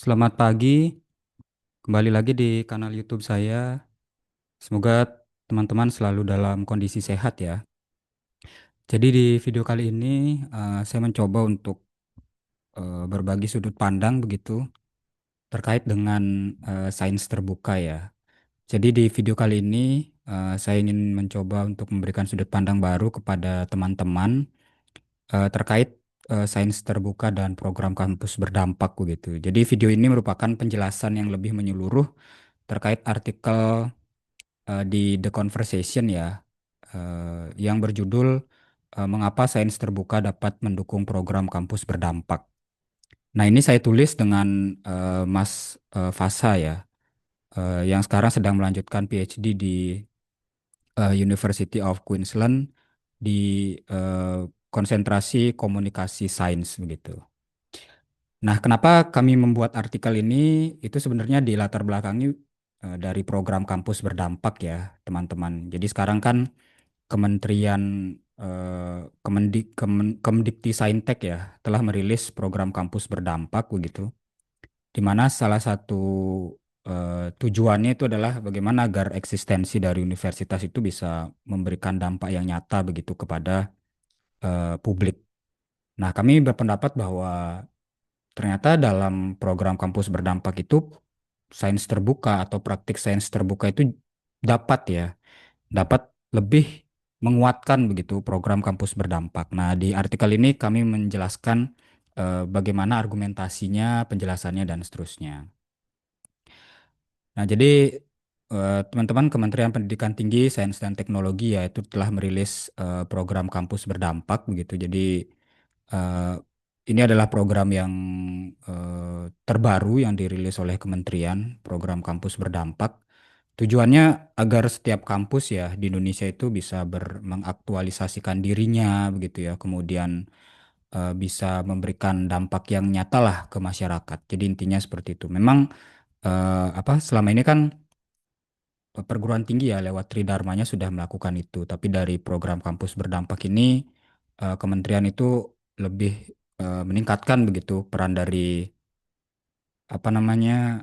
Selamat pagi, kembali lagi di kanal YouTube saya. Semoga teman-teman selalu dalam kondisi sehat ya. Jadi di video kali ini saya mencoba untuk berbagi sudut pandang begitu terkait dengan sains terbuka ya. Jadi di video kali ini saya ingin mencoba untuk memberikan sudut pandang baru kepada teman-teman terkait sains terbuka dan program kampus berdampak begitu. Jadi video ini merupakan penjelasan yang lebih menyeluruh terkait artikel di The Conversation ya, yang berjudul Mengapa Sains Terbuka Dapat Mendukung Program Kampus Berdampak. Nah, ini saya tulis dengan Mas Fasa ya, yang sekarang sedang melanjutkan PhD di University of Queensland di konsentrasi komunikasi sains begitu. Nah, kenapa kami membuat artikel ini? Itu sebenarnya di latar belakangi dari program kampus berdampak ya, teman-teman. Jadi sekarang kan Kementerian Kemdikti ya telah merilis program kampus berdampak begitu, di mana salah satu tujuannya itu adalah bagaimana agar eksistensi dari universitas itu bisa memberikan dampak yang nyata begitu kepada publik. Nah, kami berpendapat bahwa ternyata dalam program kampus berdampak itu sains terbuka atau praktik sains terbuka itu dapat ya dapat lebih menguatkan begitu program kampus berdampak. Nah, di artikel ini kami menjelaskan bagaimana argumentasinya, penjelasannya dan seterusnya. Nah, jadi teman-teman Kementerian Pendidikan Tinggi, Sains dan Teknologi ya itu telah merilis program kampus berdampak begitu. Jadi eh, ini adalah program yang terbaru yang dirilis oleh Kementerian, program kampus berdampak. Tujuannya agar setiap kampus ya di Indonesia itu bisa mengaktualisasikan dirinya begitu ya, kemudian bisa memberikan dampak yang nyata lah ke masyarakat. Jadi intinya seperti itu. Memang apa selama ini kan perguruan tinggi ya lewat Tridharmanya sudah melakukan itu, tapi dari program kampus berdampak ini kementerian itu lebih meningkatkan begitu peran dari apa namanya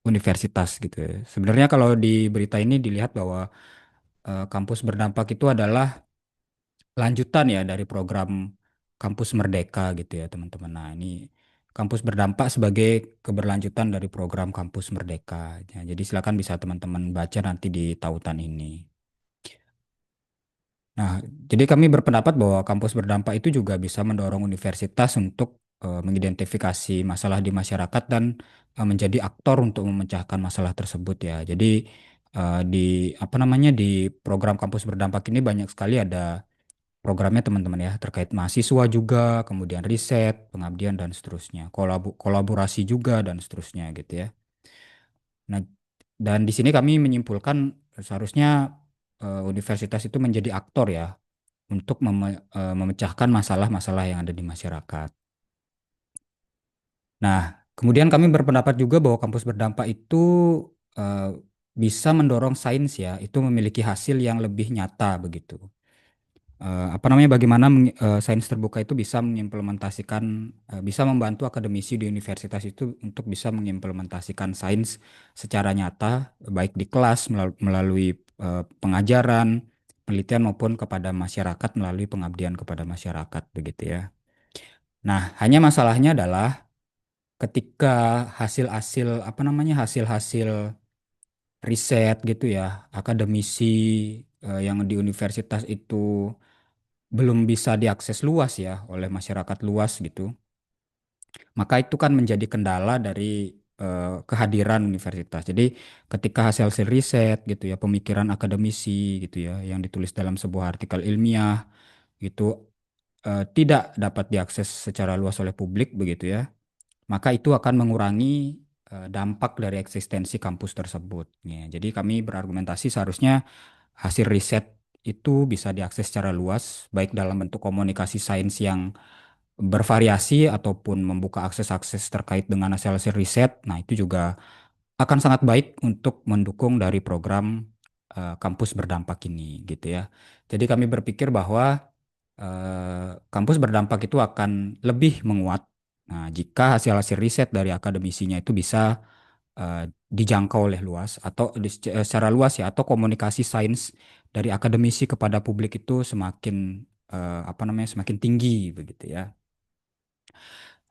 universitas gitu ya. Sebenarnya kalau di berita ini dilihat bahwa kampus berdampak itu adalah lanjutan ya dari program kampus Merdeka gitu ya teman-teman. Nah ini kampus berdampak sebagai keberlanjutan dari program kampus Merdeka. Ya, jadi silakan bisa teman-teman baca nanti di tautan ini. Nah, jadi kami berpendapat bahwa kampus berdampak itu juga bisa mendorong universitas untuk mengidentifikasi masalah di masyarakat dan menjadi aktor untuk memecahkan masalah tersebut ya. Jadi di apa namanya di program kampus berdampak ini banyak sekali ada programnya teman-teman ya terkait mahasiswa juga, kemudian riset, pengabdian dan seterusnya, kolaborasi juga dan seterusnya gitu ya. Nah, dan di sini kami menyimpulkan seharusnya universitas itu menjadi aktor ya untuk memecahkan masalah-masalah yang ada di masyarakat. Nah, kemudian kami berpendapat juga bahwa kampus berdampak itu eh, bisa mendorong sains ya, itu memiliki hasil yang lebih nyata begitu. Apa namanya bagaimana sains terbuka itu bisa mengimplementasikan bisa membantu akademisi di universitas itu untuk bisa mengimplementasikan sains secara nyata baik di kelas melalui pengajaran, penelitian maupun kepada masyarakat melalui pengabdian kepada masyarakat begitu ya. Nah, hanya masalahnya adalah ketika hasil-hasil apa namanya hasil-hasil riset gitu ya, akademisi yang di universitas itu belum bisa diakses luas ya oleh masyarakat luas gitu, maka itu kan menjadi kendala dari kehadiran universitas. Jadi ketika hasil-hasil riset gitu ya, pemikiran akademisi gitu ya, yang ditulis dalam sebuah artikel ilmiah gitu tidak dapat diakses secara luas oleh publik begitu ya, maka itu akan mengurangi dampak dari eksistensi kampus tersebut. Ya, jadi kami berargumentasi seharusnya hasil riset itu bisa diakses secara luas, baik dalam bentuk komunikasi sains yang bervariasi ataupun membuka akses-akses terkait dengan hasil-hasil riset. Nah, itu juga akan sangat baik untuk mendukung dari program kampus berdampak ini, gitu ya. Jadi kami berpikir bahwa kampus berdampak itu akan lebih menguat Nah, jika hasil-hasil riset dari akademisinya itu bisa dijangkau oleh luas atau secara luas ya, atau komunikasi sains dari akademisi kepada publik itu semakin apa namanya, semakin tinggi begitu ya.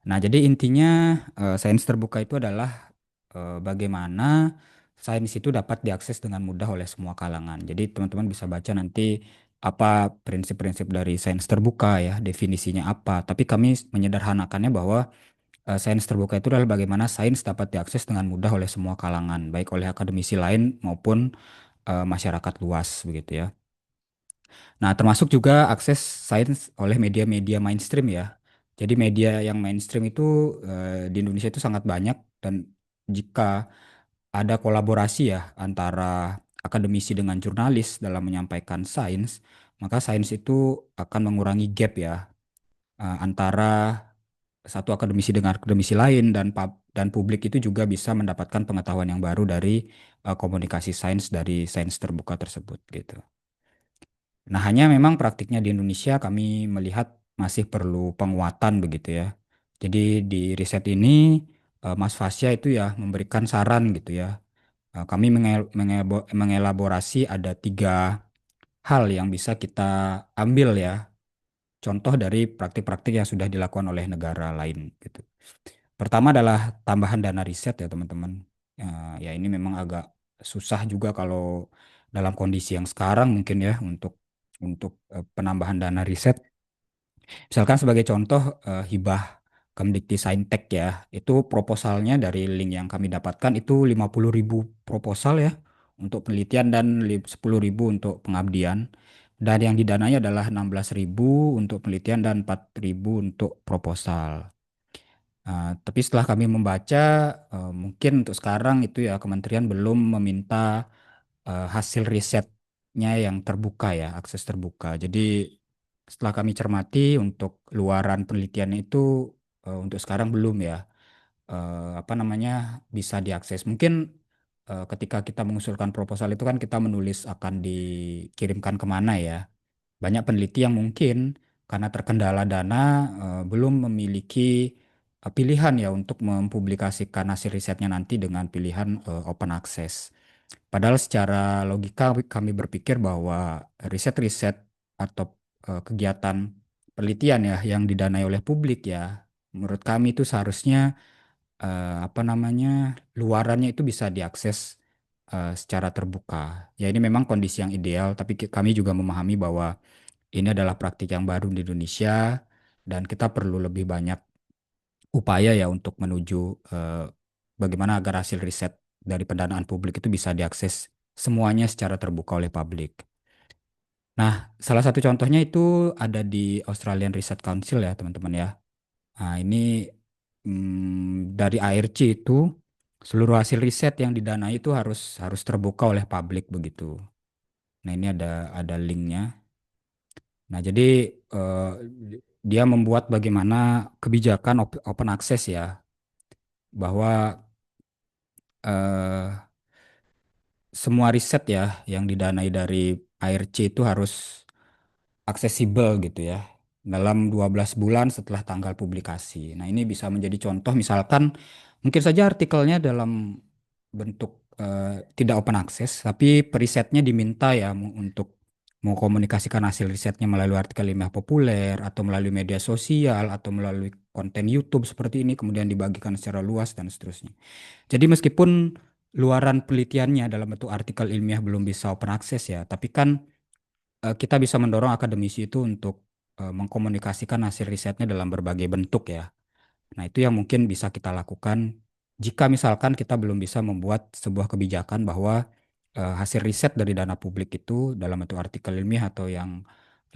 Nah, jadi intinya sains terbuka itu adalah bagaimana sains itu dapat diakses dengan mudah oleh semua kalangan. Jadi teman-teman bisa baca nanti apa prinsip-prinsip dari sains terbuka ya, definisinya apa. Tapi kami menyederhanakannya bahwa sains terbuka itu adalah bagaimana sains dapat diakses dengan mudah oleh semua kalangan, baik oleh akademisi lain maupun masyarakat luas begitu ya. Nah, termasuk juga akses sains oleh media-media mainstream ya. Jadi media yang mainstream itu di Indonesia itu sangat banyak, dan jika ada kolaborasi ya antara akademisi dengan jurnalis dalam menyampaikan sains, maka sains itu akan mengurangi gap ya antara satu akademisi dengan akademisi lain, dan publik itu juga bisa mendapatkan pengetahuan yang baru dari komunikasi sains dari sains terbuka tersebut gitu. Nah, hanya memang praktiknya di Indonesia kami melihat masih perlu penguatan begitu ya. Jadi di riset ini Mas Fasya itu ya memberikan saran gitu ya. Kami mengelaborasi ada 3 hal yang bisa kita ambil ya. Contoh dari praktik-praktik yang sudah dilakukan oleh negara lain gitu. Pertama adalah tambahan dana riset ya teman-teman. Ya ini memang agak susah juga kalau dalam kondisi yang sekarang mungkin ya untuk penambahan dana riset. Misalkan sebagai contoh hibah Kemdikti Saintek ya, itu proposalnya dari link yang kami dapatkan itu 50.000 proposal ya untuk penelitian dan 10.000 untuk pengabdian. Dan yang didanai adalah 16.000 untuk penelitian dan 4.000 untuk proposal. Tapi setelah kami membaca, mungkin untuk sekarang itu ya kementerian belum meminta hasil risetnya yang terbuka ya, akses terbuka. Jadi setelah kami cermati untuk luaran penelitiannya itu untuk sekarang belum ya, apa namanya, bisa diakses. Mungkin ketika kita mengusulkan proposal itu kan kita menulis akan dikirimkan kemana ya. Banyak peneliti yang mungkin karena terkendala dana belum memiliki pilihan ya untuk mempublikasikan hasil risetnya nanti dengan pilihan open access. Padahal secara logika kami berpikir bahwa riset-riset atau kegiatan penelitian ya yang didanai oleh publik ya, menurut kami itu seharusnya apa namanya, luarannya itu bisa diakses secara terbuka. Ya ini memang kondisi yang ideal, tapi kami juga memahami bahwa ini adalah praktik yang baru di Indonesia dan kita perlu lebih banyak upaya ya untuk menuju eh, bagaimana agar hasil riset dari pendanaan publik itu bisa diakses semuanya secara terbuka oleh publik. Nah, salah satu contohnya itu ada di Australian Research Council ya, teman-teman ya. Nah, ini dari ARC itu seluruh hasil riset yang didanai itu harus harus terbuka oleh publik begitu. Nah, ini ada linknya. Nah, jadi eh, dia membuat bagaimana kebijakan open access ya, bahwa eh, semua riset ya yang didanai dari ARC itu harus aksesibel gitu ya dalam 12 bulan setelah tanggal publikasi. Nah, ini bisa menjadi contoh misalkan mungkin saja artikelnya dalam bentuk tidak open access, tapi perisetnya diminta ya untuk mengkomunikasikan hasil risetnya melalui artikel ilmiah populer atau melalui media sosial atau melalui konten YouTube seperti ini kemudian dibagikan secara luas dan seterusnya. Jadi meskipun luaran penelitiannya dalam bentuk artikel ilmiah belum bisa open access ya, tapi kan kita bisa mendorong akademisi itu untuk mengkomunikasikan hasil risetnya dalam berbagai bentuk ya. Nah, itu yang mungkin bisa kita lakukan jika misalkan kita belum bisa membuat sebuah kebijakan bahwa hasil riset dari dana publik itu dalam bentuk artikel ilmiah atau yang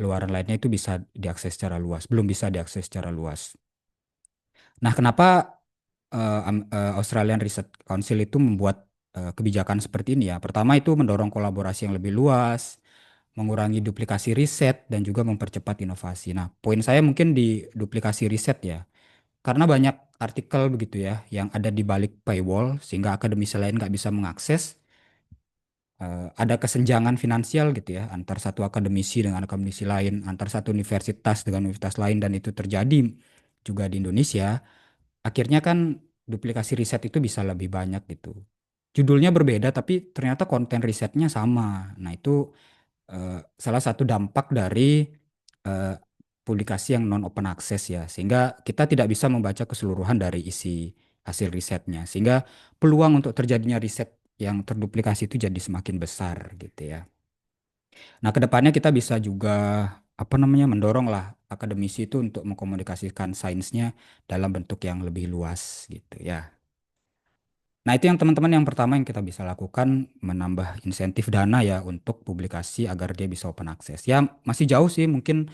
luaran lainnya itu bisa diakses secara luas, belum bisa diakses secara luas. Nah, kenapa Australian Research Council itu membuat kebijakan seperti ini ya? Pertama itu mendorong kolaborasi yang lebih luas, mengurangi duplikasi riset dan juga mempercepat inovasi. Nah, poin saya mungkin di duplikasi riset ya. Karena banyak artikel begitu ya yang ada di balik paywall sehingga akademisi lain nggak bisa mengakses. Ada kesenjangan finansial gitu ya antar satu akademisi dengan akademisi lain, antar satu universitas dengan universitas lain, dan itu terjadi juga di Indonesia. akhirnya kan duplikasi riset itu bisa lebih banyak gitu. Judulnya berbeda tapi ternyata konten risetnya sama. Nah, itu salah satu dampak dari eh, publikasi yang non open access ya, sehingga kita tidak bisa membaca keseluruhan dari isi hasil risetnya, sehingga peluang untuk terjadinya riset yang terduplikasi itu jadi semakin besar gitu ya. Nah, kedepannya kita bisa juga apa namanya mendorong lah akademisi itu untuk mengkomunikasikan sainsnya dalam bentuk yang lebih luas gitu ya. Nah, itu yang teman-teman yang pertama yang kita bisa lakukan, menambah insentif dana ya untuk publikasi agar dia bisa open access. Ya, masih jauh sih, mungkin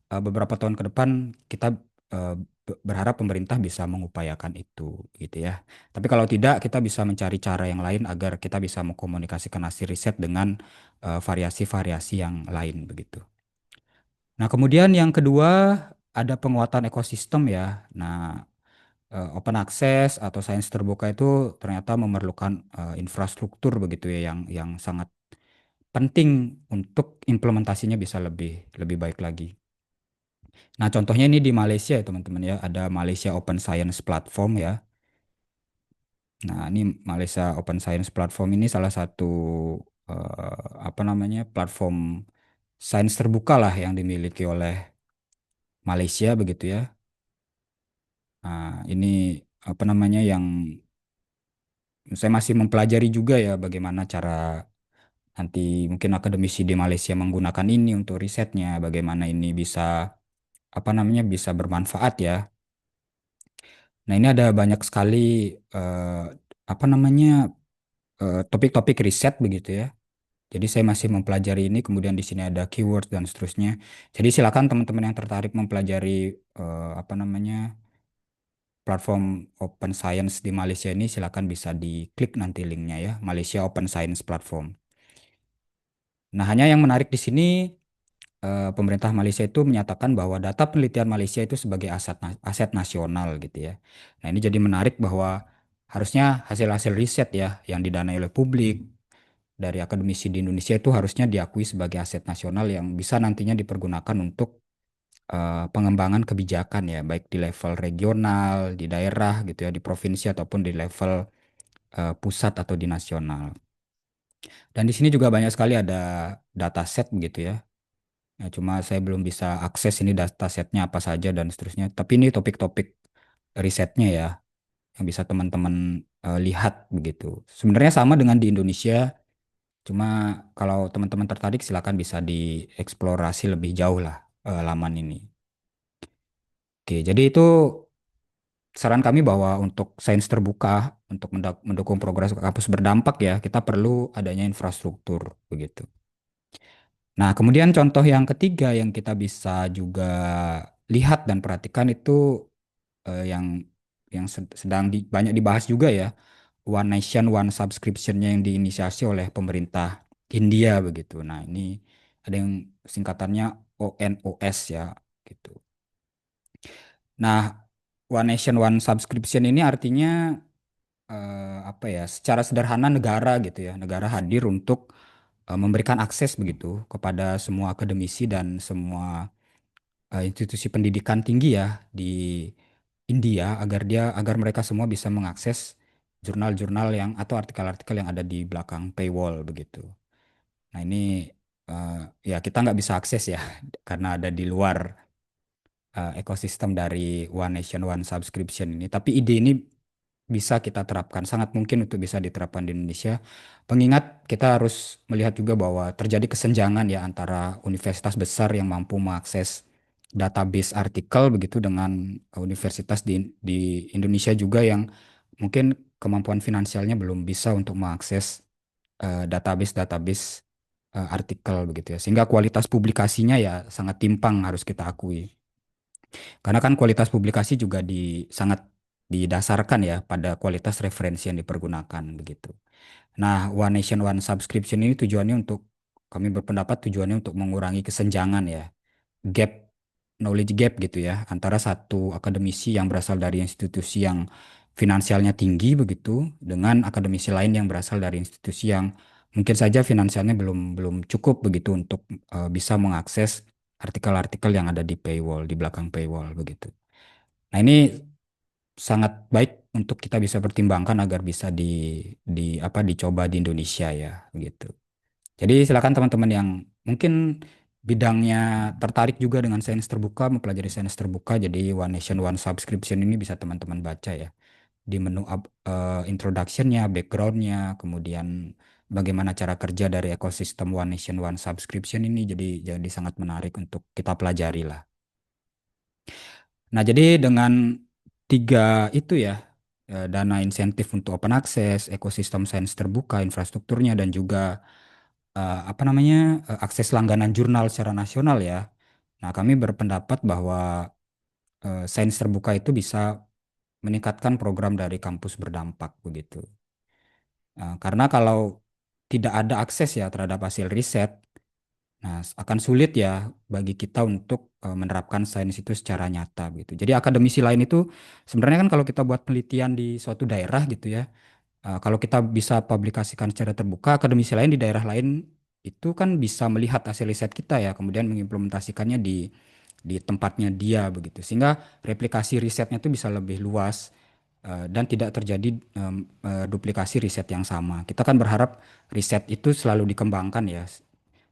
beberapa tahun ke depan kita eh, berharap pemerintah bisa mengupayakan itu gitu ya. Tapi kalau tidak, kita bisa mencari cara yang lain agar kita bisa mengkomunikasikan hasil riset dengan variasi-variasi yang lain begitu. Nah, kemudian yang kedua ada penguatan ekosistem ya. Nah, open access atau sains terbuka itu ternyata memerlukan infrastruktur begitu ya yang sangat penting untuk implementasinya bisa lebih lebih baik lagi. Nah, contohnya ini di Malaysia ya teman-teman ya, ada Malaysia Open Science Platform ya. Nah, ini Malaysia Open Science Platform ini salah satu apa namanya platform sains terbuka lah yang dimiliki oleh Malaysia begitu ya. Nah, ini apa namanya yang saya masih mempelajari juga ya bagaimana cara nanti mungkin akademisi di Malaysia menggunakan ini untuk risetnya, bagaimana ini bisa apa namanya bisa bermanfaat ya. Nah, ini ada banyak sekali eh, apa namanya topik-topik riset begitu ya. Jadi saya masih mempelajari ini, kemudian di sini ada keyword dan seterusnya. Jadi silakan teman-teman yang tertarik mempelajari apa namanya platform Open Science di Malaysia ini, silakan bisa diklik nanti linknya ya, Malaysia Open Science Platform. Nah, hanya yang menarik di sini pemerintah Malaysia itu menyatakan bahwa data penelitian Malaysia itu sebagai aset nasional gitu ya. Nah, ini jadi menarik bahwa harusnya hasil-hasil riset ya yang didanai oleh publik dari akademisi di Indonesia itu harusnya diakui sebagai aset nasional yang bisa nantinya dipergunakan untuk pengembangan kebijakan ya, baik di level regional, di daerah gitu ya, di provinsi ataupun di level pusat atau di nasional. Dan di sini juga banyak sekali ada dataset begitu ya. Ya, cuma saya belum bisa akses ini datasetnya apa saja dan seterusnya. Tapi ini topik-topik risetnya ya yang bisa teman-teman lihat begitu. Sebenarnya sama dengan di Indonesia, cuma kalau teman-teman tertarik silakan bisa dieksplorasi lebih jauh lah laman ini. Oke, jadi itu saran kami bahwa untuk sains terbuka, untuk mendukung progres kampus berdampak ya, kita perlu adanya infrastruktur begitu. Nah, kemudian contoh yang ketiga yang kita bisa juga lihat dan perhatikan itu yang sedang banyak dibahas juga ya, One Nation One Subscription-nya yang diinisiasi oleh pemerintah India begitu. Nah, ini ada yang singkatannya ONOS ya gitu. Nah, One Nation One Subscription ini artinya apa ya? Secara sederhana negara gitu ya, negara hadir untuk memberikan akses begitu kepada semua akademisi dan semua institusi pendidikan tinggi ya di India agar mereka semua bisa mengakses jurnal-jurnal yang atau artikel-artikel yang ada di belakang paywall begitu. Nah, ini eh, ya kita nggak bisa akses ya karena ada di luar ekosistem dari One Nation One Subscription ini. Tapi ide ini bisa kita terapkan, sangat mungkin untuk bisa diterapkan di Indonesia. Pengingat kita harus melihat juga bahwa terjadi kesenjangan ya antara universitas besar yang mampu mengakses database artikel begitu dengan universitas di Indonesia juga yang mungkin kemampuan finansialnya belum bisa untuk mengakses database-database artikel begitu ya. Sehingga kualitas publikasinya ya sangat timpang harus kita akui. Karena kan kualitas publikasi juga sangat didasarkan ya pada kualitas referensi yang dipergunakan begitu. Nah, One Nation One Subscription ini tujuannya untuk kami berpendapat tujuannya untuk mengurangi kesenjangan ya, gap knowledge gap gitu ya antara satu akademisi yang berasal dari institusi yang finansialnya tinggi begitu dengan akademisi lain yang berasal dari institusi yang mungkin saja finansialnya belum belum cukup begitu untuk bisa mengakses artikel-artikel yang ada di paywall, di belakang paywall begitu. Nah, ini sangat baik untuk kita bisa pertimbangkan agar bisa di apa dicoba di Indonesia ya gitu. Jadi silakan teman-teman yang mungkin bidangnya tertarik juga dengan sains terbuka, mempelajari sains terbuka, jadi One Nation One Subscription ini bisa teman-teman baca ya di menu introduction-nya, background-nya, kemudian bagaimana cara kerja dari ekosistem One Nation One Subscription ini, jadi sangat menarik untuk kita pelajari lah. Nah, jadi dengan tiga itu ya, dana insentif untuk open access, ekosistem sains terbuka, infrastrukturnya, dan juga apa namanya akses langganan jurnal secara nasional ya. Nah, kami berpendapat bahwa sains terbuka itu bisa meningkatkan program dari kampus berdampak begitu. Karena kalau tidak ada akses ya terhadap hasil riset, nah, akan sulit ya bagi kita untuk menerapkan sains itu secara nyata gitu. Jadi akademisi lain itu sebenarnya kan kalau kita buat penelitian di suatu daerah gitu ya, kalau kita bisa publikasikan secara terbuka, akademisi lain di daerah lain itu kan bisa melihat hasil riset kita ya, kemudian mengimplementasikannya di tempatnya dia begitu. Sehingga replikasi risetnya itu bisa lebih luas dan tidak terjadi duplikasi riset yang sama. Kita kan berharap riset itu selalu dikembangkan ya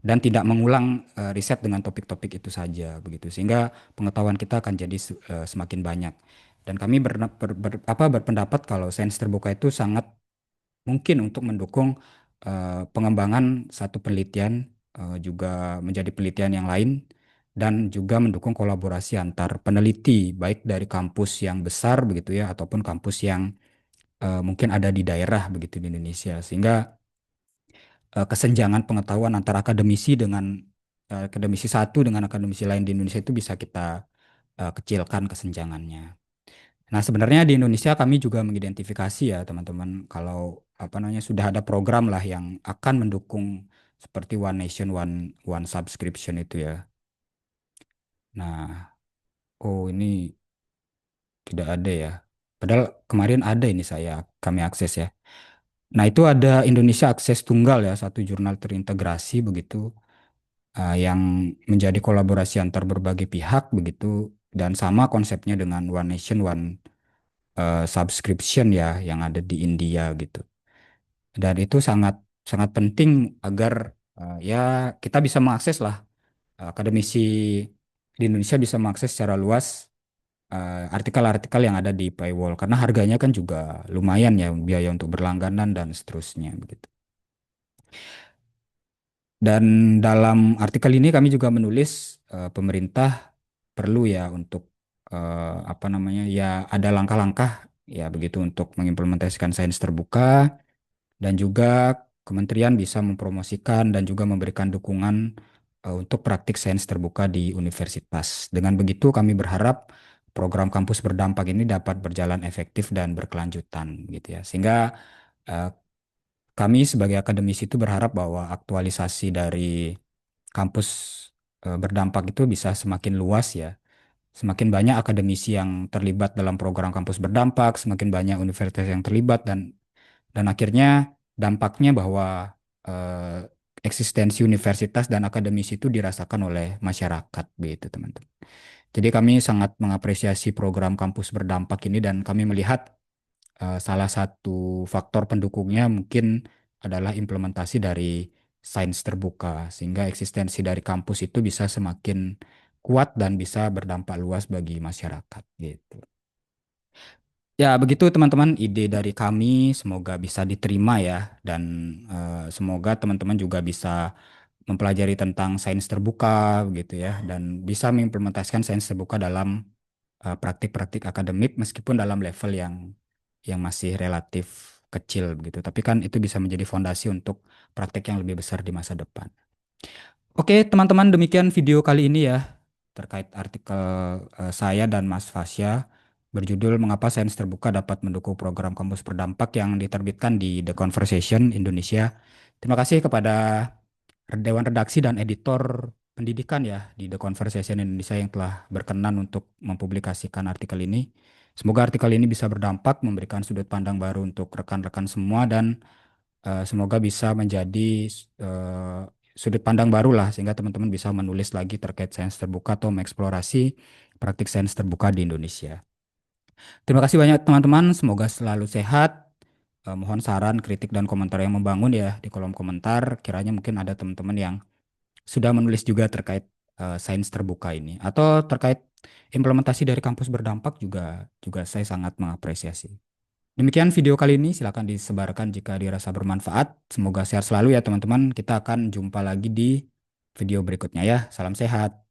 dan tidak mengulang riset dengan topik-topik itu saja begitu. Sehingga pengetahuan kita akan jadi semakin banyak. Dan kami berpendapat kalau sains terbuka itu sangat mungkin untuk mendukung pengembangan satu penelitian juga menjadi penelitian yang lain dan juga mendukung kolaborasi antar peneliti baik dari kampus yang besar begitu ya ataupun kampus yang mungkin ada di daerah begitu di Indonesia sehingga kesenjangan pengetahuan antara akademisi dengan akademisi satu dengan akademisi lain di Indonesia itu bisa kita kecilkan kesenjangannya. Nah, sebenarnya di Indonesia kami juga mengidentifikasi ya teman-teman kalau apa namanya sudah ada program lah yang akan mendukung seperti One Nation One One Subscription itu ya. Nah, oh ini tidak ada ya. Padahal kemarin ada ini kami akses ya. Nah, itu ada Indonesia Akses Tunggal ya, satu jurnal terintegrasi begitu yang menjadi kolaborasi antar berbagai pihak begitu dan sama konsepnya dengan One Nation One Subscription ya yang ada di India gitu. Dan itu sangat sangat penting agar ya kita bisa mengakses lah akademisi di Indonesia bisa mengakses secara luas artikel-artikel yang ada di paywall karena harganya kan juga lumayan ya biaya untuk berlangganan dan seterusnya begitu. Dan dalam artikel ini kami juga menulis pemerintah perlu ya untuk apa namanya ya ada langkah-langkah ya begitu untuk mengimplementasikan sains terbuka dan juga kementerian bisa mempromosikan dan juga memberikan dukungan untuk praktik sains terbuka di universitas. Dengan begitu kami berharap program kampus berdampak ini dapat berjalan efektif dan berkelanjutan gitu ya. Sehingga eh, kami sebagai akademisi itu berharap bahwa aktualisasi dari kampus berdampak itu bisa semakin luas ya. Semakin banyak akademisi yang terlibat dalam program kampus berdampak, semakin banyak universitas yang terlibat dan akhirnya dampaknya bahwa eh, eksistensi universitas dan akademisi itu dirasakan oleh masyarakat begitu teman-teman. Jadi kami sangat mengapresiasi program kampus berdampak ini dan kami melihat salah satu faktor pendukungnya mungkin adalah implementasi dari sains terbuka sehingga eksistensi dari kampus itu bisa semakin kuat dan bisa berdampak luas bagi masyarakat gitu. Ya, begitu teman-teman ide dari kami semoga bisa diterima ya dan semoga teman-teman juga bisa mempelajari tentang sains terbuka gitu ya dan bisa mengimplementasikan sains terbuka dalam praktik-praktik akademik meskipun dalam level yang masih relatif kecil begitu. Tapi kan itu bisa menjadi fondasi untuk praktik yang lebih besar di masa depan. Oke, teman-teman, demikian video kali ini ya terkait artikel saya dan Mas Fasya berjudul Mengapa Sains Terbuka Dapat Mendukung Program Kampus Berdampak yang diterbitkan di The Conversation Indonesia. Terima kasih kepada Dewan Redaksi dan Editor Pendidikan ya di The Conversation Indonesia yang telah berkenan untuk mempublikasikan artikel ini. Semoga artikel ini bisa berdampak, memberikan sudut pandang baru untuk rekan-rekan semua dan semoga bisa menjadi eh, sudut pandang baru lah sehingga teman-teman bisa menulis lagi terkait sains terbuka atau mengeksplorasi praktik sains terbuka di Indonesia. Terima kasih banyak teman-teman, semoga selalu sehat. Mohon saran, kritik, dan komentar yang membangun ya di kolom komentar. Kiranya mungkin ada teman-teman yang sudah menulis juga terkait sains terbuka ini atau terkait implementasi dari kampus berdampak juga juga saya sangat mengapresiasi. Demikian video kali ini, silakan disebarkan jika dirasa bermanfaat. Semoga sehat selalu ya teman-teman. Kita akan jumpa lagi di video berikutnya ya. Salam sehat.